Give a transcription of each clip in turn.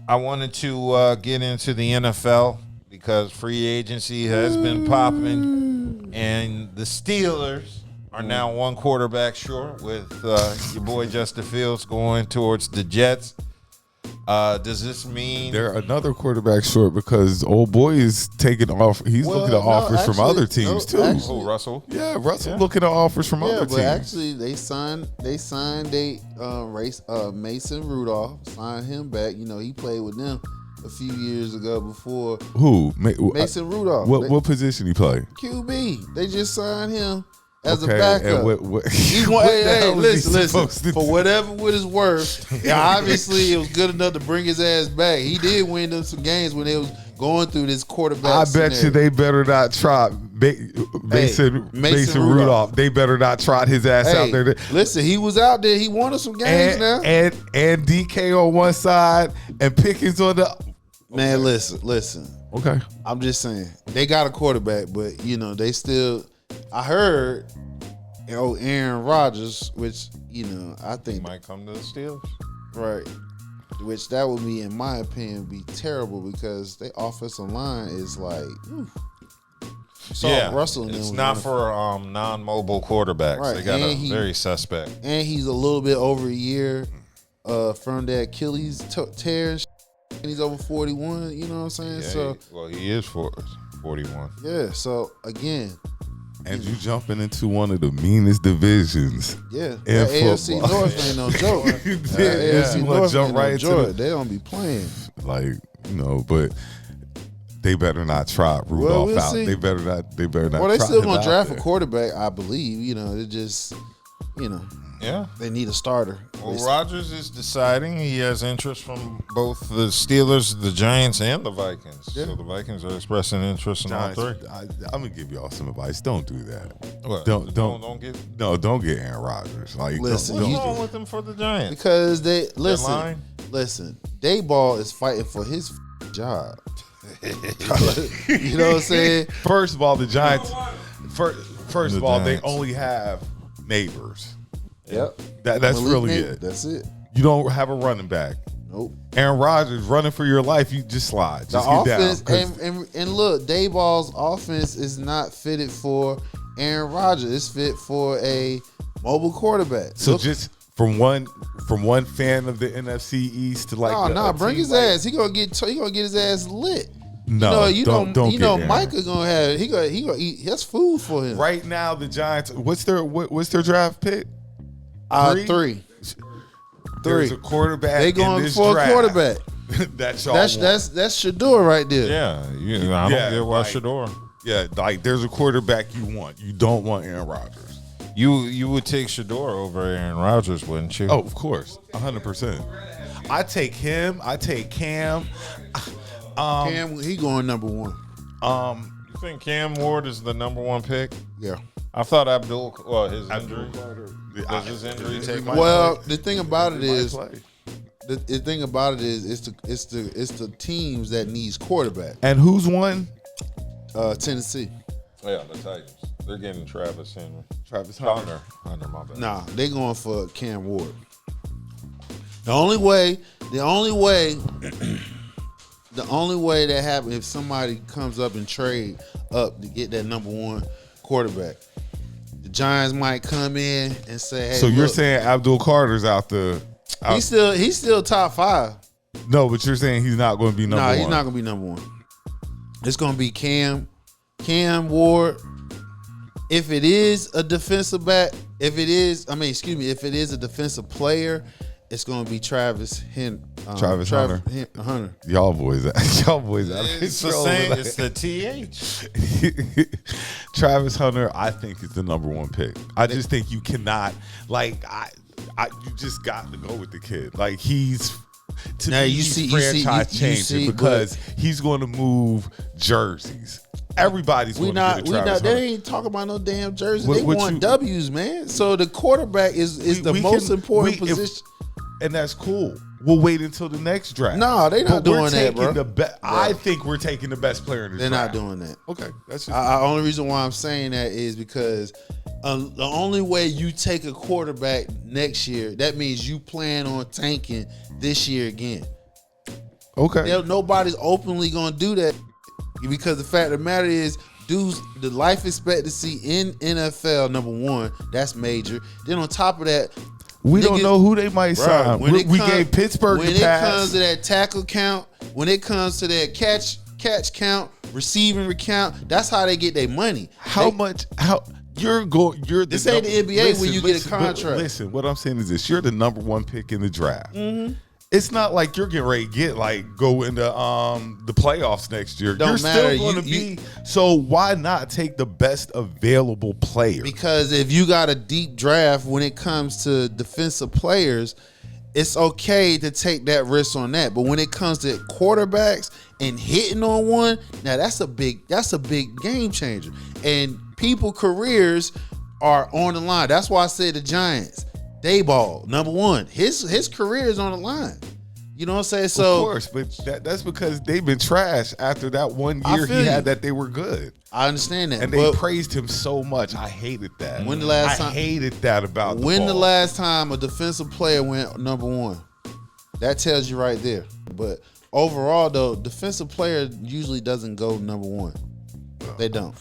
I wanted to get into the NFL because free agency has been popping, and the Steelers are now one quarterback short with your boy Justin Fields going towards the Jets. Does this mean they're another quarterback short because old boy is taking off? He's looking at offers from other teams too. Russell? Yeah, Russell looking at offers from other teams. Yeah, but actually they signed Mason Rudolph, signed him back. You know, he played with them a few years ago before. Who? Mason Rudolph. What position he play? QB. They just signed him as a Okay, backup. and what Listen. For whatever it is worth, obviously it was good enough to bring his ass back. He did win them some games when they was going through this quarterback. I bet you they better not trot Mason Rudolph. They better not trot his ass out there. Listen, he was out there. He won us some games now. And DK on one side and Pickens on the. Man, listen. Okay. I'm just saying they got a quarterback, but you know they still. I heard, Aaron Rodgers, which I think might come to the Steelers, right? Which that would be, in my opinion, be terrible because their offensive line is like, Russell. It's not for non-mobile quarterbacks. Right. They got very suspect, and he's a little bit over a year from that Achilles tear, and he's over 41. You know what I'm saying? Yeah, he is 41. Yeah. So again. And you jumping into one of the meanest divisions. Yeah, in AFC football. North ain't no joke. AFC North jump ain't right no into joke. They don't be playing. But they better not trot Rudolph we'll out. See. They better not. Well, they still gonna draft a quarterback, I believe. It just, Yeah, they need a starter. Well, Rodgers is deciding he has interest from both the Steelers, the Giants, and the Vikings. Yeah. So the Vikings are expressing interest in all three. I'm gonna give y'all some advice. Don't do that. What? Don't get Aaron Rodgers. Listen, what's wrong with him for the Giants? Because they listen. Dayball is fighting for his job. You know what I'm saying? First of all, the Giants. First of all, they only have neighbors. Yep. That's really it. That's it. You don't have a running back. Nope. Aaron Rodgers running for your life, you just slide. Just the get offense, down. And look, Dayball's offense is not fitted for Aaron Rodgers. It's fit for a mobile quarterback. So just from one fan of the NFC East to bring his ass. He gonna get his ass lit. No, don't Micah gonna have he gonna eat. That's food for him. Right now, the Giants. What's their draft pick? 3. There's a quarterback. They going in this for draft. a quarterback. That's Shedeur right there. Yeah, I don't get why Shedeur. Yeah, there's a quarterback you want. You don't want Aaron Rodgers. You would take Shedeur over Aaron Rodgers, wouldn't you? Oh, of course, 100%. I take him. I take Cam. Cam, he going number 1. You think Cam Ward is the number 1 pick? Yeah. I thought Abdul. His injury. Does his injury take? The thing about it is, it's the teams that needs quarterback. And who's won? Tennessee. Yeah, the Titans. They're getting Travis Henry. Hunter, my bad. Nah, they going for Cam Ward. The only way that happens if somebody comes up and trade up to get that number 1 quarterback. The Giants might come in and say, "Hey, so you're saying Abdul Carter's out the? He's still top 5. No, but you're saying he's not going to be number 1. No, he's not going to be number 1. It's going to be Cam Ward. If it is a defensive back, if it is a defensive player, it's going to be Travis Hunter. Y'all boys out of It's the same. It's the TH. Travis Hunter, I think, is the number 1 pick. I just think you cannot, you just got to go with the kid. He's franchise changing because he's going to move jerseys. Everybody's going to get a Travis Hunter. They ain't talking about no damn jersey. They want W's, man. So the quarterback is the most important position. And that's cool. We'll wait until the next draft. No, they're not doing that, bro. I think we're taking the best player in the draft. They're not doing that. Okay. That's just the only reason why I'm saying that is because the only way you take a quarterback next year, that means you plan on tanking this year again. Okay. Nobody's openly gonna do that because the fact of the matter is, dudes, the life expectancy in NFL, number one, that's major. Then on top of that, we don't know who they might sign. We gave Pittsburgh the pass. When it comes to that tackle count, when it comes to that catch count, receiving recount, that's how they get their money. You're this ain't the NBA when you get a contract. Listen, what I'm saying is this: you're the number one pick in the draft. Mm-hmm. It's not like you're getting ready to go into the playoffs next year. You're still going to be. So why not take the best available player? Because if you got a deep draft when it comes to defensive players, it's okay to take that risk on that. But when it comes to quarterbacks and hitting on one, now that's a big game changer. And people's careers are on the line. That's why I said the Giants. Dayball, number one. His career is on the line. You know what I'm saying? So, of course, but that's because they've been trash after that 1 year he had that they were good. I understand that. And they praised him so much. I hated that. I hated that about the last time a defensive player went number one? That tells you right there. But overall, though, defensive player usually doesn't go number one. They don't.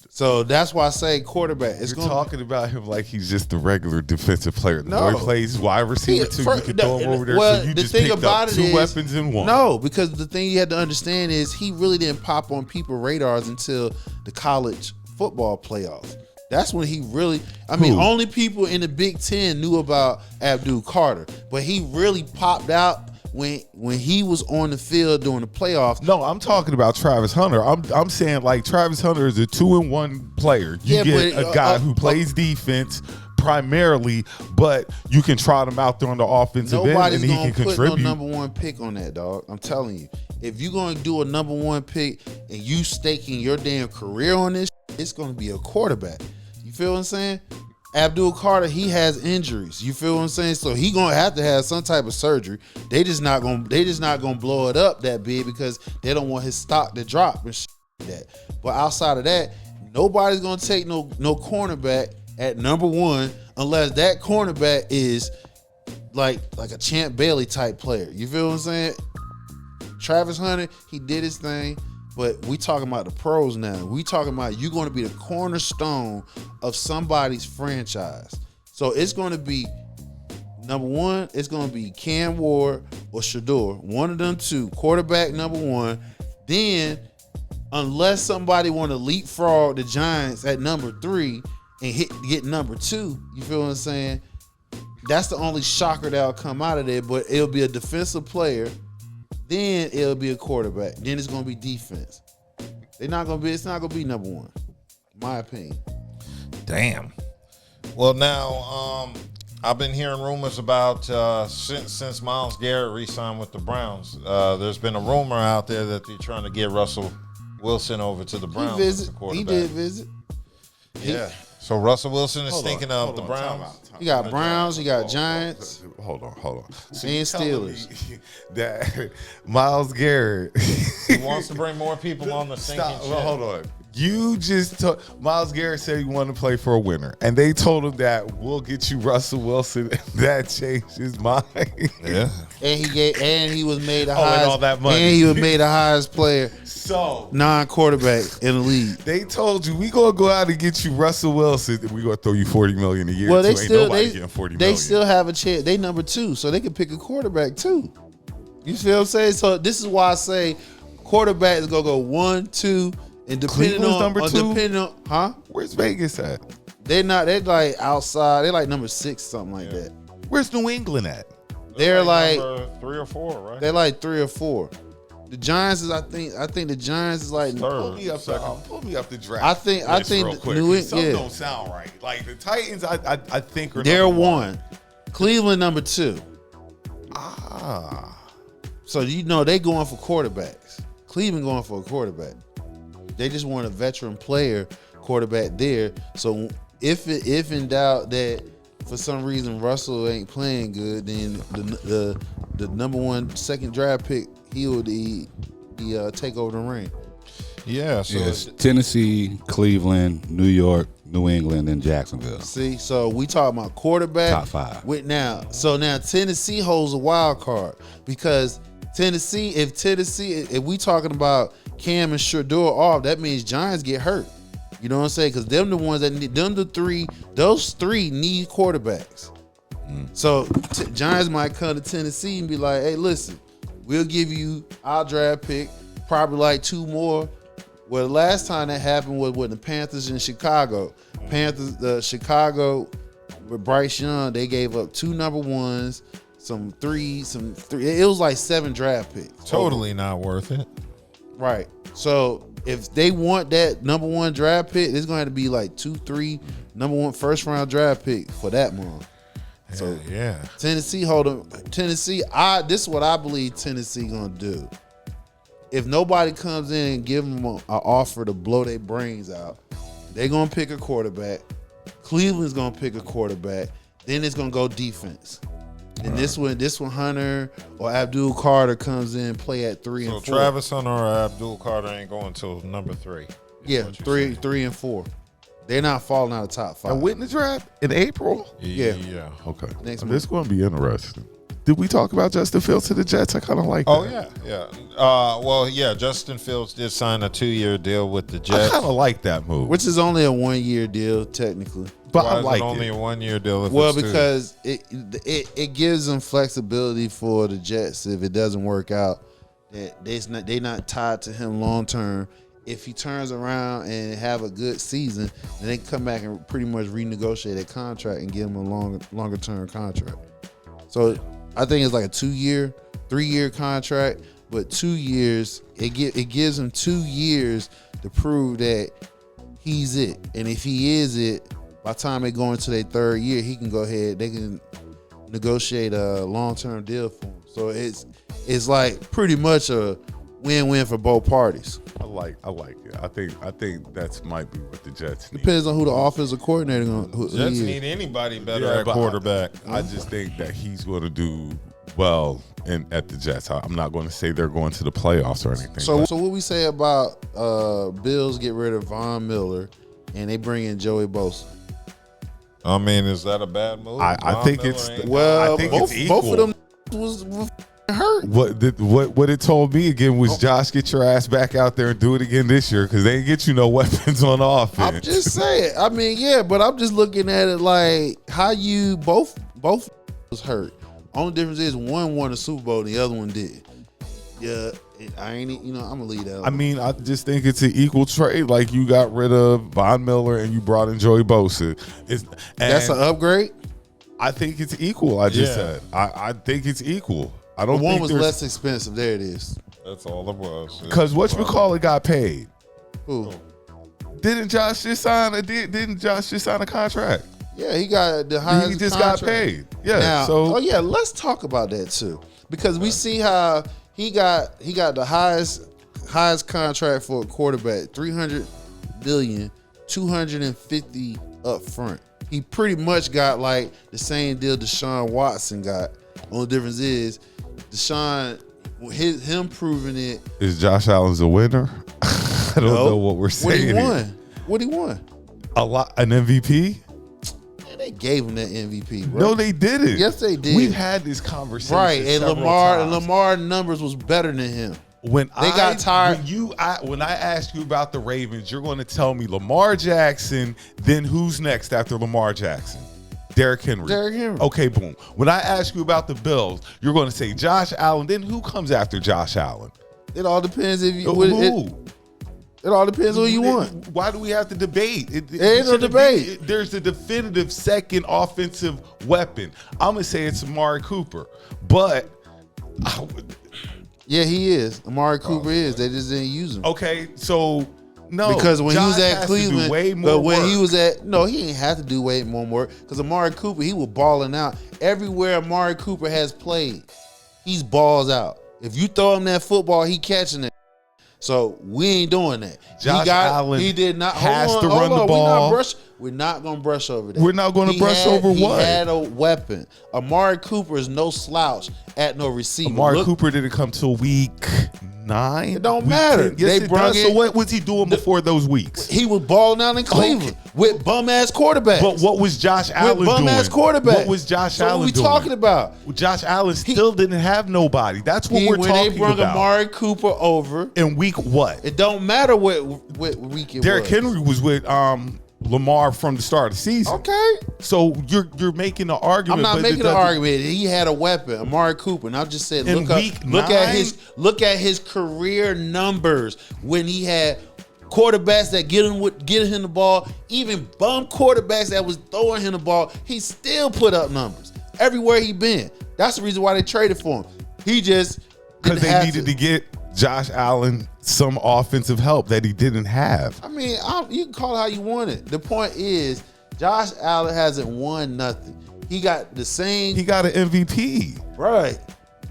So that's why I say quarterback. You're talking about him like he's just a regular defensive player. No, he plays wide receiver too. You can throw him over there. Well, so you just picked up two weapons in one. No, because the thing you had to understand is he really didn't pop on people's radars until the college football playoffs. That's when he really. Only people in the Big Ten knew about Abdul Carter, but he really popped out when he was on the field during the playoffs. No, I'm talking about Travis Hunter. I'm saying like Travis Hunter is a 2-in-1 player. You get a guy who plays defense primarily, but you can trot him out there on the offensive end and he can contribute. Nobody's going to put no number one pick on that, dog. I'm telling you. If you're going to do a number one pick and you staking your damn career on this, it's going to be a quarterback. You feel what I'm saying? Abdul Carter, he has injuries. You feel what I'm saying? So he gonna have to have some type of surgery. They just not gonna blow it up that big because they don't want his stock to drop and shit like that. But outside of that, nobody's gonna take no cornerback at number one unless that cornerback is like a Champ Bailey type player. You feel what I'm saying? Travis Hunter, he did his thing. But we talking about the pros now. We talking about you're going to be the cornerstone of somebody's franchise. So it's going to be, number one, it's going to be Cam Ward or Shedeur. One of them two. Quarterback number one. Then, unless somebody want to leapfrog the Giants at number 3 and get number 2, you feel what I'm saying? That's the only shocker that'll come out of there. But it'll be a defensive player. Then it'll be a quarterback. Then it's gonna be defense. It's not gonna be number one, in my opinion. Damn. Well, now I've been hearing rumors about since Myles Garrett re-signed with the Browns. There's been a rumor out there that they're trying to get Russell Wilson over to the Browns. He did visit. Yeah. So Russell Wilson is thinking of the Browns. You got Browns, you got Giants. Hold on. So and Steelers. That Myles Garrett. He wants to bring more people on the sinking ship. Well, hold on. You just told Myles Garrett said he wanted to play for a winner, and they told him that we'll get you Russell Wilson. That changed his mind. Yeah, and he was made the highest. And all that money. And he was made the highest player. So non-quarterback in the league. They told you we gonna go out and get you Russell Wilson, and we gonna throw you $40 million a year. Well, Ain't nobody getting $40 million. They still have a chance. They number 2, so they can pick a quarterback too. You feel what I'm saying? So this is why I say quarterback is gonna go 1, 2. And depending on number 2, where's Vegas at? They're like outside. They're like number 6, something like that. Where's New England at? They're like number 3 or 4, right? They're like 3 or 4. The Giants is I think the Giants is like pull me up the draft. I think real quick, New England. Some don't sound right. Like the Titans, I think are they're 1. Cleveland number 2. So they going for quarterbacks. Cleveland going for a quarterback. They just want a veteran player quarterback there. So if in doubt that for some reason Russell ain't playing good, then the number 1 second draft pick he'll take over the ring. Yeah. So it's Tennessee, Cleveland, New York, New England, and Jacksonville. See, so we talking about quarterback top 5. Now Tennessee holds a wild card because Tennessee, if we talking about Cam and Shedeur off, that means Giants get hurt. You know what I'm saying? Because them the ones that need those three need quarterbacks. So Giants might come to Tennessee and be like, hey, listen, we'll give you our draft pick, probably like 2 more. Well, the last time that happened was with the Panthers in Chicago. Chicago with Bryce Young, they gave up 2 number ones, some three. It was like 7 draft picks. Totally not worth it. Right. So if they want that number 1 draft pick, it's going to have to be like 2, 3 number 1 first round draft pick for that month. So yeah, Tennessee this is what I believe Tennessee gonna do. If nobody comes in and give them an offer to blow their brains out, they're gonna pick a quarterback. Cleveland's gonna pick a quarterback. Then it's gonna go defense. And this one Hunter or Abdul Carter comes in, play at 3 and 4. So Travis Hunter or Abdul Carter ain't going until number 3. Yeah, 3 and 4. They're not falling out of top 5. And when the draft? In April? Yeah. Okay. Next This is going to be interesting. Did we talk about Justin Fields to the Jets? I kind of like that. Oh, yeah. Justin Fields did sign a 2-year deal with the Jets. I kind of like that move. Which is only a 1-year deal, technically. But Why I is like it only a 1-year deal? Well, because it gives them flexibility for the Jets if it doesn't work out. That they're not tied to him long term. If he turns around and have a good season, then they can come back and pretty much renegotiate that contract and give him a longer term contract. So I think it's like a 2-year, 3-year contract, but 2 years it gives him 2 years to prove that he's it. And if he is it, by the time they go into their 3rd year, he can go ahead. They can negotiate a long-term deal for him. So it's like pretty much a win-win for both parties. I like it. I think that's might be what the Jets need. Depends on who the offensive coordinator Jets need anybody better at quarterback. I just think that he's going to do well at the Jets. I'm not going to say they're going to the playoffs or anything. So what we say about Bills get rid of Von Miller and they bring in Joey Bosa? I mean, is that a bad move? I think it's equal. Both of them was hurt. What it told me again was, Josh, get your ass back out there and do it again this year, because they ain't get you no weapons on offense. I'm just saying. I mean, yeah, but I'm just looking at it like how you both was hurt. Only difference is one won a Super Bowl and the other one did. Yeah, I ain't. I'm gonna leave that. I mean, I just think it's an equal trade. Like, you got rid of Von Miller and you brought in Joey Bosa. That's an upgrade. I think it's equal. I just said. I think it's equal. I don't. One think was less expensive. There it is. That's all it was. Because whatchamacallit got paid. Who? Didn't Josh just sign a contract? Yeah, he got the highest. He just contract. got paid. Yeah. Now, let's talk about that too, because we see how he got the highest contract for a quarterback, $300 million, $250 up front. He pretty much got like the same deal Deshaun Watson got. Only difference is Deshaun, him proving it. Is Josh Allen's a winner? I don't know what we're saying. What he won? A lot. An MVP? Man, they gave him that MVP, bro. No, they didn't. Yes, they did. We've had this conversation, right? And Lamar Lamar numbers was better than him. When they got tired. When I asked you about the Ravens, you're going to tell me Lamar Jackson. Then who's next after Lamar Jackson? Derrick Henry. Okay, boom. When I ask you about the Bills, you're going to say Josh Allen. Then who comes after Josh Allen? It all depends if you. Who? It all depends who you want. Why do we have to debate? It ain't no debate. There's a definitive second offensive weapon. I'm going to say it's Amari Cooper. But yeah, he is. Amari Cooper is. They just didn't use him. Okay, so no. Because when Josh he was at Cleveland, but he ain't have to do way more work. Because Amari Cooper, he was balling out. Everywhere Amari Cooper has played, he's balls out. If you throw him that football, he catching it. So we ain't doing that. Josh Allen he did not has to run the ball. We're not going to brush over that. We're not going to brush over what? He had a weapon. Amari Cooper is no slouch at no receiver. Amari Cooper didn't come till week 9. It don't matter. Yes, They it brung does. in- So what was he doing before those weeks? He was balling out in Cleveland with bum ass quarterbacks. But what was Josh Allen with bum doing? ass quarterbacks. What was Josh so Allen what we doing? talking about? Josh Allen still didn't have nobody. That's what we're when talking they brung about. Amari Cooper over, In week what? it don't matter what week it Derrick was. Henry was with Lamar from the start of the season. Okay. So you're making an argument. I'm not but it making an doesn't- argument. He had a weapon, Amari Cooper, and I just said, In week look 9? at his career numbers when he had quarterbacks that get him the ball, even bum quarterbacks that was throwing him the ball. He still put up numbers everywhere he been. That's the reason why they traded for him. He just Because didn't they have needed to get Josh Allen some offensive help that he didn't have. I mean, you can call it how you want it. The point is, Josh Allen hasn't won nothing. He got the same. He got an MVP. Right.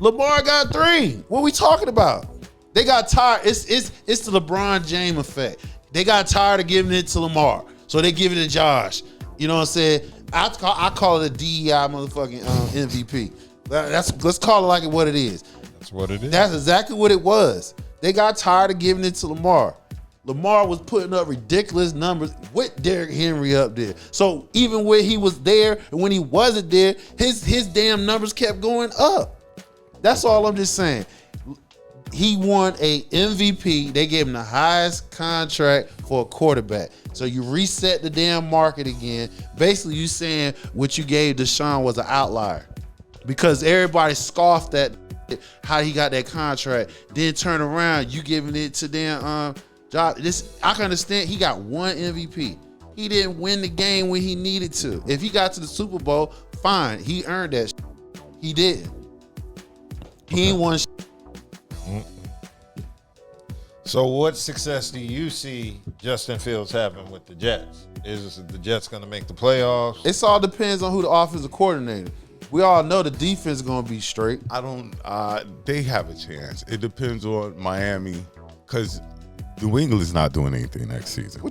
Lamar got 3. What we talking about? They got tired. It's the LeBron James effect. They got tired of giving it to Lamar, so they give it to Josh. You know what I'm saying? I call it a DEI motherfucking MVP. Let's call it like what it is. That's what it is. That's exactly what it was. They got tired of giving it to Lamar. Lamar was putting up ridiculous numbers with Derrick Henry up there. So even when he was there and when he wasn't there, his damn numbers kept going up. That's all I'm just saying. He won a MVP. They gave him the highest contract for a quarterback. So you reset the damn market again. Basically, you saying what you gave Deshaun was an outlier because everybody scoffed at how he got that contract. Then turn around, you giving it to damn Josh. I can understand. He got 1 MVP. He didn't win the game when he needed to. If he got to the Super Bowl, fine. He earned that. He didn't. He ain't won. So what success do you see Justin Fields having with the Jets? Is the Jets going to make the playoffs? It all depends on who the offensive coordinator. We all know the defense is going to be straight. They have a chance. It depends on Miami because New England is not doing anything next season.